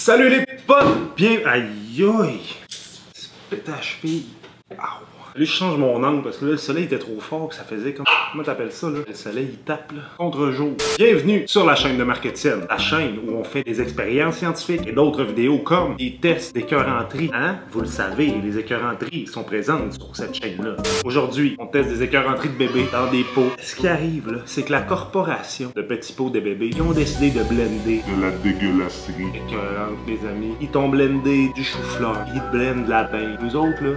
Salut les potes! Bien... Aïe aïe! C'est pété à cheville. Là, je change mon angle parce que là, le soleil était trop fort que ça faisait comme... Comment t'appelles ça, là? Le soleil, il tape, là. Contre-jour. Bienvenue sur la chaîne de Marc Etienne. La chaîne où on fait des expériences scientifiques et d'autres vidéos comme des tests d'écœuranterie. Hein? Vous le savez, les écœuranteries sont présentes sur cette chaîne-là. Aujourd'hui, on teste des écœuranteries de bébés dans des pots. Ce qui arrive, là, c'est que la corporation de petits pots de bébés, ils ont décidé de blender de la dégueulasserie. Écœurante, les amis. Ils t'ont blendé du chou-fleur. Ils te blendent de la bain. Nous autres, là...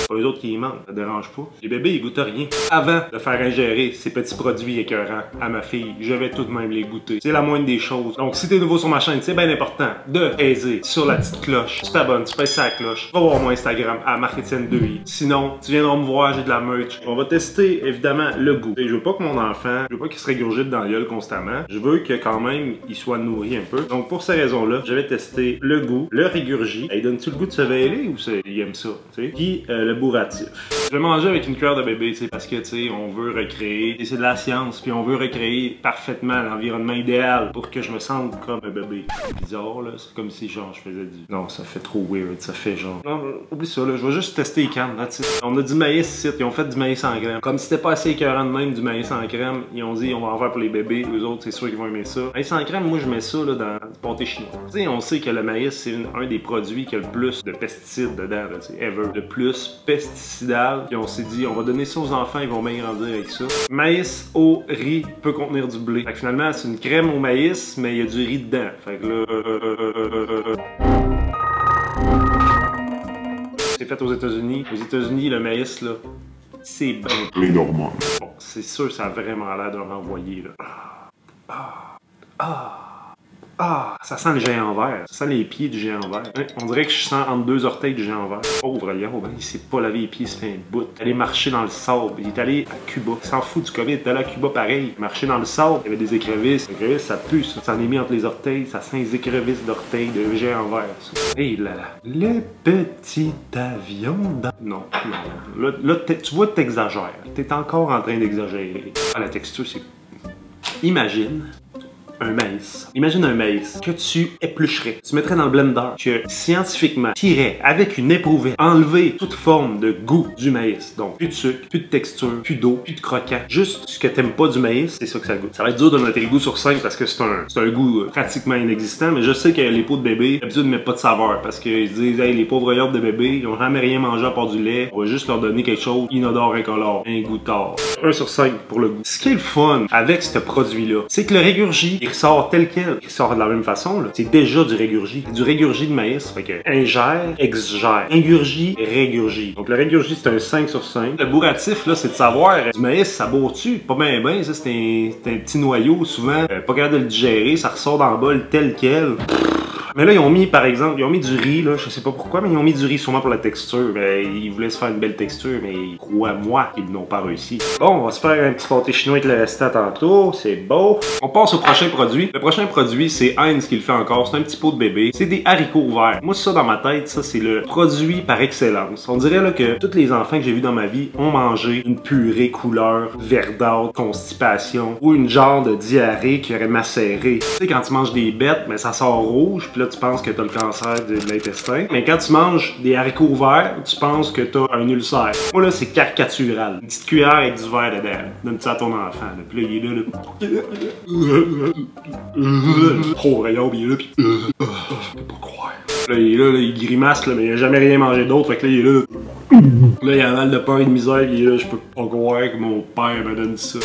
C'est pas eux autres qui y mentent, ça dérange pas. Les bébés, ils goûtent rien. Avant de faire ingérer ces petits produits écœurants à ma fille, je vais tout de même les goûter. C'est la moindre des choses. Donc, si t'es nouveau sur ma chaîne, c'est bien important de peser sur la petite cloche. Tu t'abonnes, tu pèses sur la cloche. Va voir mon Instagram à Marc Etienne 2i. Sinon, tu viendras me voir, j'ai de la merch. On va tester, évidemment, le goût. Et je veux pas que mon enfant, je veux pas qu'il se régurgite dans la gueule constamment. Je veux que quand même, il soit nourri un peu. Donc, pour ces raisons-là, je vais tester le goût, le régurgie. Il donne-tu le goût de se vêler ou il aime ça, tu sais? Puis, le bourratif. Je vais manger avec une cuillère de bébé, tu sais, parce que, tu sais, on veut recréer, c'est de la science, puis on veut recréer parfaitement l'environnement idéal pour que je me sente comme un bébé. C'est bizarre, là, c'est comme si, genre, je faisais du... Non, ça fait trop weird, ça fait genre... Non, oublie ça, là, je vais juste tester les cannes, là, tu sais. On a du maïs ici, ils ont fait du maïs en crème. Comme si c'était pas assez écœurant de même, du maïs en crème, ils ont dit, on va en faire pour les bébés, eux autres, c'est sûr qu'ils vont aimer ça. Maïs en crème, moi, je mets ça, là, dans du pâté chinois. Tu sais, on sait que le maïs, c'est un des produits qui a le plus de pesticides dedans, là, tu sais, ever. Le plus pesticidal. Puis on s'est dit, on va donner ça aux enfants, ils vont bien grandir avec ça. Maïs au riz peut contenir du blé. Fait que finalement, c'est une crème au maïs, mais il y a du riz dedans. Fait que là... C'est fait aux États-Unis. Aux États-Unis, le maïs, là, c'est bien... Les Normands. Bon, c'est sûr, ça a vraiment l'air de m'envoyer, là. Ah, ça sent le géant vert. Ça sent les pieds du géant vert. On dirait que je sens entre deux orteils du géant vert. Pauvre Léon, ben, il s'est pas lavé les pieds, il se fait un bout. Il est allé marcher dans le sable. Il est allé à Cuba. Il s'en fout du COVID. Il est allé à Cuba pareil. Marcher dans le sable. Il y avait des écrevisses. Les écrevisses, ça pue, ça. Ça en est mis entre les orteils. Ça sent les écrevisses d'orteils de géant vert. Et là là. Le petit avion dans... Non, non. Là tu vois, t'exagères. T'es encore en train d'exagérer. Ah, la texture, c'est... Imagine... un maïs. Imagine un maïs que tu éplucherais, tu mettrais dans le blender, que scientifiquement tirais avec une éprouvette, enlever toute forme de goût du maïs. Donc, plus de sucre, plus de texture, plus d'eau, plus de croquant. Juste ce que t'aimes pas du maïs, c'est ça que ça goûte. Ça va être dur de noter le goût sur 5 parce que c'est un goût pratiquement inexistant, mais je sais que les pots de bébé, d'habitude, ne mettent pas de saveur parce qu'ils disent, hey, les pauvres yobs de bébé, ils ont jamais rien mangé à part du lait, on va juste leur donner quelque chose inodore, incolore, un goût tard. 1 sur 5 pour le goût. Ce qui est le fun avec ce produit-là, c'est que le régurgie, il ressort tel quel, il sort de la même façon, là. C'est déjà du régurgie. C'est du régurgie de maïs. Fait que ingère, exgère. Ingurgie, régurgie. Donc le régurgie, c'est un 5 sur 5. Le bourratif, là, c'est de savoir, du maïs, ça bourre-tu? Pas bien, bien, ça, c'est un petit noyau, souvent, pas capable de le digérer, ça ressort dans le bol tel quel. Mais là, ils ont mis, par exemple, ils ont mis du riz, là, je sais pas pourquoi, mais ils ont mis du riz sûrement pour la texture. Ils voulaient se faire une belle texture, mais crois-moi qu'ils n'ont pas réussi. Bon, on va se faire un petit pâté chinois avec le restant tantôt, c'est beau. On passe au prochain produit. Le prochain produit, c'est Heinz qui le fait encore, c'est un petit pot de bébé. C'est des haricots verts. Moi, ça, dans ma tête, ça, c'est le produit par excellence. On dirait là que tous les enfants que j'ai vus dans ma vie ont mangé une purée couleur verdâtre, constipation, ou une genre de diarrhée qui aurait macéré. Tu sais, quand tu manges des bêtes, mais ça sort rouge, puis là, tu penses que t'as le cancer de l'intestin. Mais quand tu manges des haricots verts, tu penses que t'as un ulcère. Moi, là, c'est caricatural. Une petite cuillère avec du verre dedans. Donne ça à ton enfant. Là. Puis là, il est là. Oh, rayon, il est là. Puis... je peux pas croire. Là, il est là, il grimace, là, mais il a jamais rien mangé d'autre. Fait que là, il est là. Là, il a un mal de pain et de misère. Il est là, je peux pas croire que mon père me donne ça.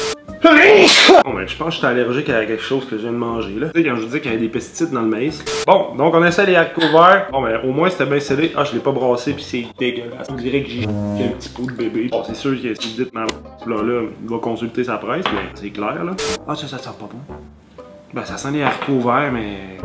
Bon, ben, je pense que j'étais allergique à quelque chose que je viens de manger, là. Tu sais, quand je vous dis qu'il y a des pesticides dans le maïs. Bon, donc on essaie les haricots verts. Bon, ben, au moins, c'était bien scellé. Ah, je l'ai pas brassé, puis c'est dégueulasse. On dirait que j'ai un petit pot de bébé. Bon, c'est sûr que si vous dites, là, il va consulter sa presse, mais c'est clair, là. Ah, ça sent pas bon. Ben, ça sent les haricots verts, mais...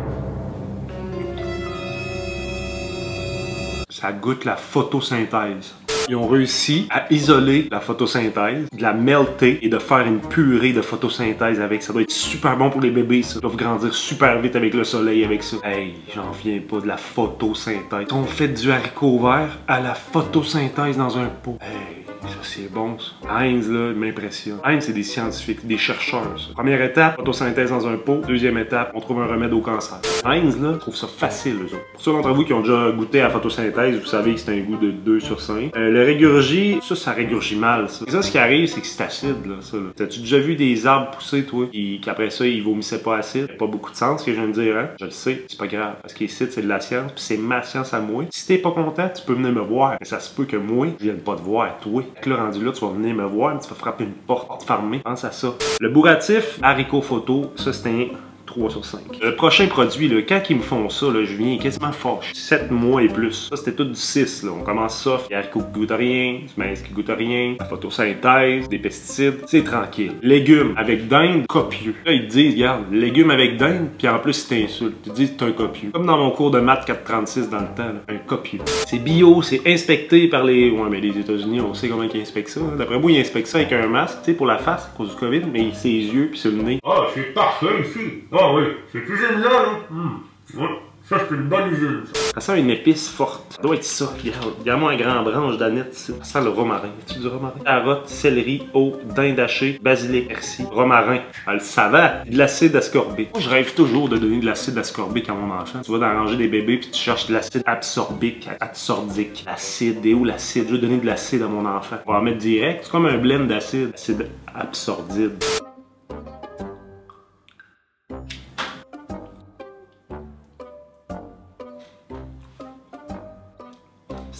ça goûte la photosynthèse. Ils ont réussi à isoler la photosynthèse, de la melter et de faire une purée de photosynthèse avec. Ça doit être super bon pour les bébés, ça. Ils doivent grandir super vite avec le soleil, avec ça. Hey, j'en viens pas de la photosynthèse. On fait du haricot vert à la photosynthèse dans un pot. Hey. Ça, c'est bon, ça. Heinz, là, il m'impressionne. Heinz, c'est des scientifiques, des chercheurs, ça. Première étape, photosynthèse dans un pot. Deuxième étape, on trouve un remède au cancer. Heinz, là, je trouve ça facile, eux autres. Pour ceux d'entre vous qui ont déjà goûté à la photosynthèse, vous savez que c'est un goût de 2 sur 5. Le régurgie, ça régurgie mal, ça. Et ça, ce qui arrive, c'est que c'est acide, là, ça, là. T'as-tu déjà vu des arbres pousser, toi, qu'après ça, ils vomissaient pas acide? Pas beaucoup de sens, ce que je viens de dire, hein? Je le sais, c'est pas grave. Parce qu'ici, c'est de la science, puis c'est ma science à moi. Si t'es pas content, tu peux venir me voir. Mais ça se peut que moi, je vienne pas te voir, toi. Fait que là, rendu là, tu vas venir me voir, tu vas frapper une porte fermée. Pense à ça. Le bourratif, haricot photo, ça, c'est un 3 sur 5. Le prochain produit, là, quand ils me font ça, là, je viens quasiment fâché. 7 mois et plus. Ça, c'était tout du 6. Là. On commence ça, il y a haricot qui goûte à rien, du maïs qui goûte à rien, la photosynthèse, des pesticides. C'est tranquille. Légumes avec dinde, copieux. Là, ils te disent, regarde, légumes avec dinde, puis en plus, ils t'insultent. Ils te disent, t'es un copieux. Comme dans mon cours de maths 436 dans le temps, là, un copieux. C'est bio, c'est inspecté par les... Ouais, mais les États-Unis, on sait comment ils inspectent ça. Hein. D'après moi, ils inspectent ça avec un masque, tu sais, pour la face, à cause du COVID, mais ses yeux, puis sur le nez. Ah, c'est parfait ici. Ah oui, cette usine-là, là. Ouais. Ça, c'est une bonne usine, ça. Ça sent une épice forte. Ça doit être ça. Regarde-moi un grand branche d'aneth ici. Ça sent le romarin. As-tu du romarin? Carotte, céleri, eau, dinde hachée, basilic, persil, romarin. Ah, le savant. De l'acide ascorbique. Moi, je rêve toujours de donner de l'acide ascorbique à mon enfant. Tu vas dans ranger des bébés puis tu cherches de l'acide absorbique, absordique. L'acide. Et où l'acide? Je veux donner de l'acide à mon enfant. On va en mettre direct. C'est comme un blend d'acide. Acide absordide.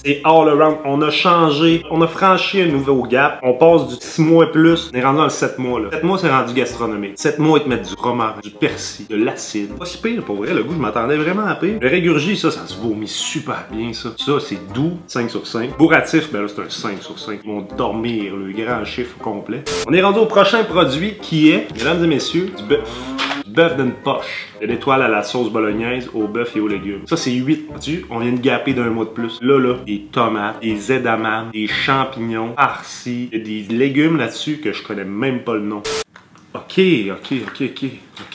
C'est all around. On a changé, on a franchi un nouveau gap. On passe du 6 mois et plus. On est rendu dans le 7 mois, là. 7 mois, c'est rendu gastronomique. 7 mois, ils te mettent du romarin, du persil, de l'acide. Pas si pire, pour vrai. Le goût, je m'attendais vraiment à pire. Le régurgie, ça se vomit super bien, ça. Ça, c'est doux. 5 sur 5. Bourratif, ben là, c'est un 5 sur 5. Ils vont dormir, le grand chiffre complet. On est rendu au prochain produit qui est, mesdames et messieurs, du bœuf. Bœuf d'une poche. De l'étoile à la sauce bolognaise, au bœuf et aux légumes. Ça, c'est 8. Vois-tu? On vient de gaper d'un mois de plus. Là, des tomates, des edamame, des champignons, farcis. Il y a des légumes là-dessus que je connais même pas le nom. Ok. Je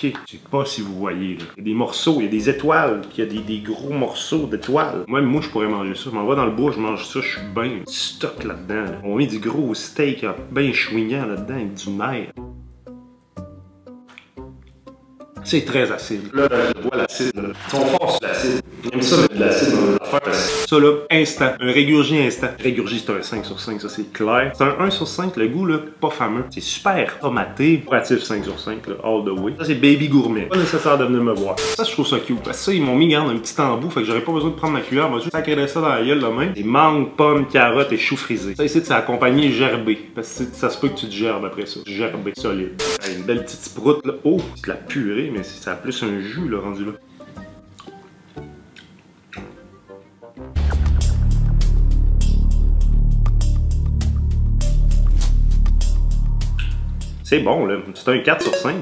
sais pas si vous voyez, là. Il y a des morceaux, il y a des étoiles, puis il y a des gros morceaux d'étoiles. Même moi, je pourrais manger ça. Je m'en vais dans le bois, je mange ça, je suis bien. Du stock là-dedans. Là. On met du gros steak bien chouignant là-dedans, avec du nerf. C'est très acide. Là, je vois l'acide. On force l'acide. J'aime ça mettre de l'acide dans l'affaire. Ça là, instant. Un régurgie instant. Régurgie, c'est un 5 sur 5, ça c'est clair. C'est un 1 sur 5, le goût là, pas fameux. C'est super tomaté. Pratif 5 sur 5, là, all the way. Ça c'est baby gourmet. Pas nécessaire de venir me voir. Ça, je trouve ça cute. Parce que ça, ils m'ont mis, garde, un petit embout. Fait que j'aurais pas besoin de prendre ma cuillère. Moi, juste sacrer ça dans la gueule là même. Des mangues, pommes, carottes et choux frisés. Ça ici, c'est accompagné gerbé. Parce que ça se peut que tu te gerbes après ça. Gerbé, solide. Une belle petite sproute là. Oh, c'est de la purée. Mais ça a plus un jus, là, rendu là. C'est bon, là. C'est un 4 sur 5.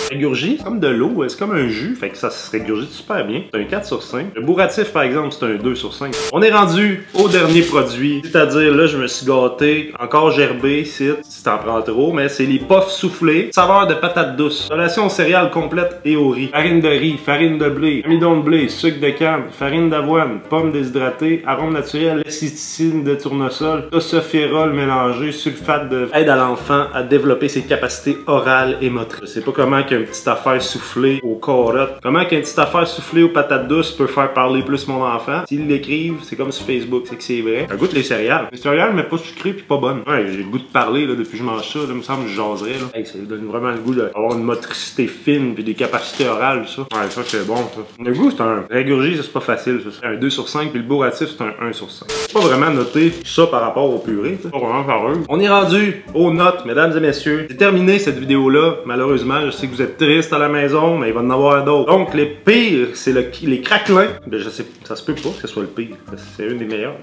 Régurgie, c'est comme de l'eau, c'est comme un jus, fait que ça se régurgite super bien. C'est un 4 sur 5. Le bourratif, par exemple, c'est un 2 sur 5. On est rendu au dernier produit, c'est-à-dire, là, je me suis gâté, encore gerbé, si t'en prends trop, mais c'est les puffs soufflés, saveur de patate douce. Collation céréales complète et au riz. Farine de riz, farine de blé, amidon de blé, sucre de canne, farine d'avoine, pommes déshydratées, arôme naturel, lécithine de tournesol, tocophérol mélangé, sulfate de... Aide à l'enfant à développer ses capacités orales et motrices. Je sais pas comment qu'une petite affaire soufflée aux carottes. Comment qu'une petite affaire soufflée aux patates douces peut faire parler plus mon enfant? S'ils l'écrivent, c'est comme sur Facebook, c'est que c'est vrai. Ça goûte les céréales. Les céréales, mais pas sucrées puis pas bonnes. Ouais, j'ai le goût de parler là, depuis que je mange ça. Là, il me semble que je jaserais. Là. Hey, ça donne vraiment le goût d'avoir une motricité fine puis des capacités orales, ça. Ouais, ça c'est bon, ça. Le goût, c'est un régurgie, ça c'est pas facile. Ça. C'est un 2 sur 5 puis le bourratif, c'est un 1 sur 5. Pas vraiment noté ça par rapport au purée. Pas vraiment pareil. On est rendu aux notes, mesdames et messieurs. C'est terminé cette vidéo-là. Malheureusement, je sais que vous êtes tristes à la maison, mais il va en avoir d'autres. Donc, les pires, c'est les craquelins. Ben, je sais, ça se peut pas que ce soit le pire. C'est une des meilleures.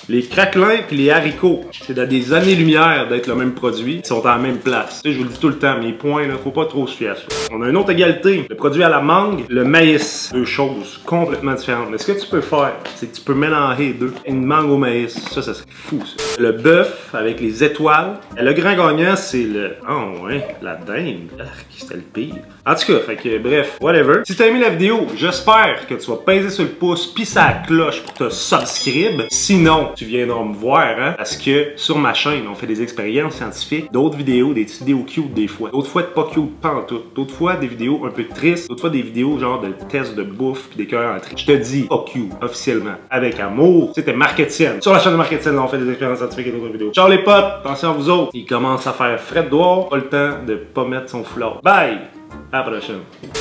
Les craquelins puis les haricots, c'est à des années-lumière d'être le même produit, ils sont à la même place. Tu sais, je vous le dis tout le temps, mes points, là, faut pas trop se fier à ça. On a une autre égalité, le produit à la mangue, le maïs. Deux choses complètement différentes. Mais ce que tu peux faire, c'est que tu peux mélanger les deux. Une mangue au maïs, ça serait fou, ça. Le bœuf avec les étoiles. Et le grand gagnant, c'est le... Oh ouais, la dinde. C'était le pire. En tout cas, fait que bref, whatever. Si t'as aimé la vidéo, j'espère que tu vas peser sur le pouce pis sur la cloche pour te subscribe. Sinon, tu viendras me voir, hein, parce que sur ma chaîne, on fait des expériences scientifiques, d'autres vidéos, des petites vidéos cute des fois. D'autres fois, pas cute, pas en tout. D'autres fois, des vidéos un peu tristes. D'autres fois, des vidéos genre de tests de bouffe pis des cœurs en tri. Je te dis, pas cute, officiellement. Avec amour. C'était Marc Etienne. Sur la chaîne de Marc Etienne, on fait des expériences scientifiques et d'autres vidéos. Ciao les potes, attention à vous autres. Il commence à faire frais de dehors, pas le temps de pas mettre son foulard. Bye! À la prochaine.